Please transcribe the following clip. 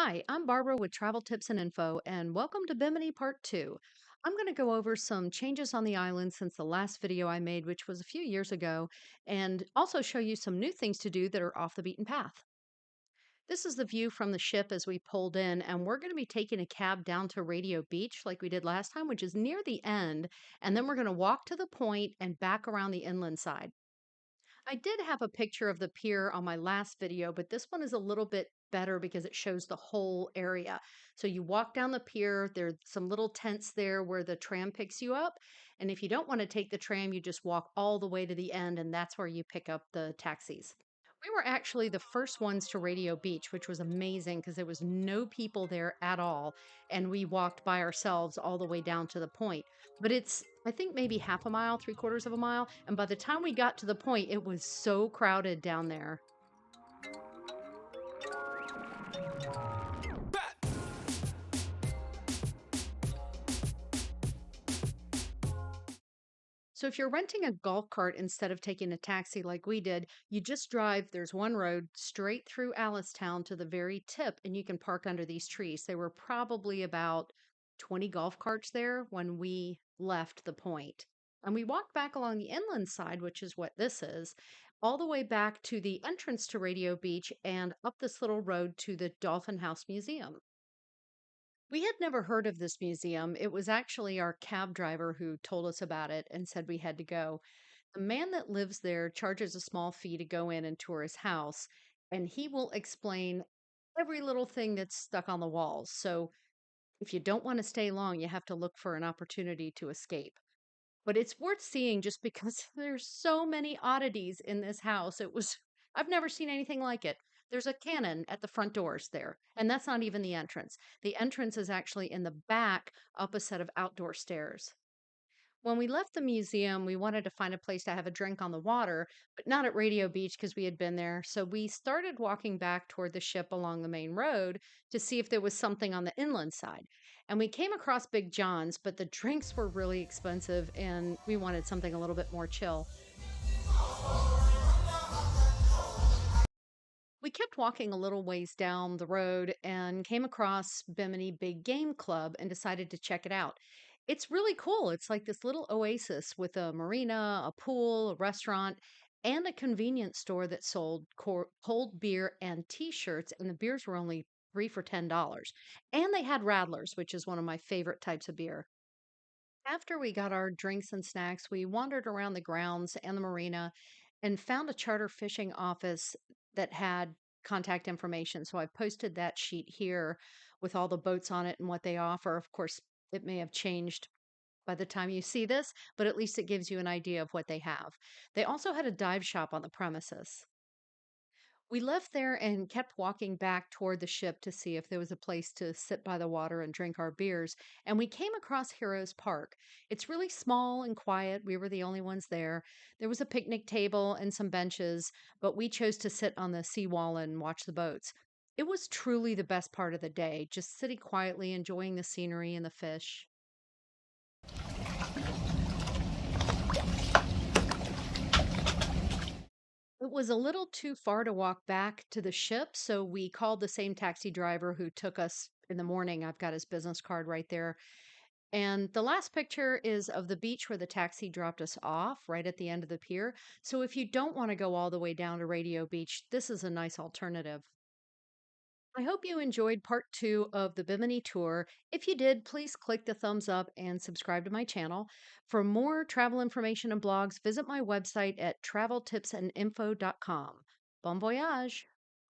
Hi, I'm Barbara with Travel Tips and Info, and welcome to Bimini Part 2. I'm going to go over some changes on the island since the last video I made, which was a few years ago, and also show you some new things to do that are off the beaten path. This is the view from the ship as we pulled in, and we're going to be taking a cab down to Radio Beach like we did last time, which is near the end, and then we're going to walk to the point and back around the inland side. I did have a picture of the pier on my last video, but this one is a little bit better because it shows the whole area. So you walk down the pier, there's some little tents there where the tram picks you up. And if you don't want to take the tram, you just walk all the way to the end, and that's where you pick up the taxis. We were actually the first ones to Radio Beach, which was amazing because there was no people there at all. And we walked by ourselves all the way down to the point. But it's, I think, maybe half a mile, three-quarters of a mile. And by the time we got to the point, it was so crowded down there. So if you're renting a golf cart instead of taking a taxi like we did, you just drive, there's one road straight through Alice to the very tip, and you can park under these trees. There were probably about 20 golf carts there when we left the point. And we walked back along the inland side, which is what this is, all the way back to the entrance to Radio Beach and up this little road to the Dolphin House Museum. We had never heard of this museum. It was actually our cab driver who told us about it and said we had to go. The man that lives there charges a small fee to go in and tour his house, and he will explain every little thing that's stuck on the walls. So if you don't want to stay long, you have to look for an opportunity to escape. But it's worth seeing just because there's so many oddities in this house. I've never seen anything like it. There's a cannon at the front doors there, and that's not even the entrance. The entrance is actually in the back up a set of outdoor stairs. When we left the museum, we wanted to find a place to have a drink on the water, but not at Radio Beach because we had been there. So we started walking back toward the ship along the main road to see if there was something on the inland side. And we came across Big John's, but the drinks were really expensive and we wanted something a little bit more chill. We kept walking a little ways down the road and came across Bimini Big Game Club and decided to check it out. It's really cool. It's like this little oasis with a marina, a pool, a restaurant, and a convenience store that sold cold beer and t-shirts, and the beers were only 3 for $10. And they had Radlers, which is one of my favorite types of beer. After we got our drinks and snacks, we wandered around the grounds and the marina and found a charter fishing office that had contact information. So I posted that sheet here with all the boats on it and what they offer. Of course, it may have changed by the time you see this, but at least it gives you an idea of what they have. They also had a dive shop on the premises. We left there and kept walking back toward the ship to see if there was a place to sit by the water and drink our beers. And we came across Heroes Park. It's really small and quiet. We were the only ones there. There was a picnic table and some benches, but we chose to sit on the seawall and watch the boats. It was truly the best part of the day, just sitting quietly, enjoying the scenery and the fish. It was a little too far to walk back to the ship, so we called the same taxi driver who took us in the morning. I've got his business card right there. And the last picture is of the beach where the taxi dropped us off right at the end of the pier. So if you don't want to go all the way down to Radio Beach, this is a nice alternative. I hope you enjoyed part 2 of the Bimini tour. If you did, please click the thumbs up and subscribe to my channel. For more travel information and blogs, visit my website at traveltipsandinfo.com. Bon voyage!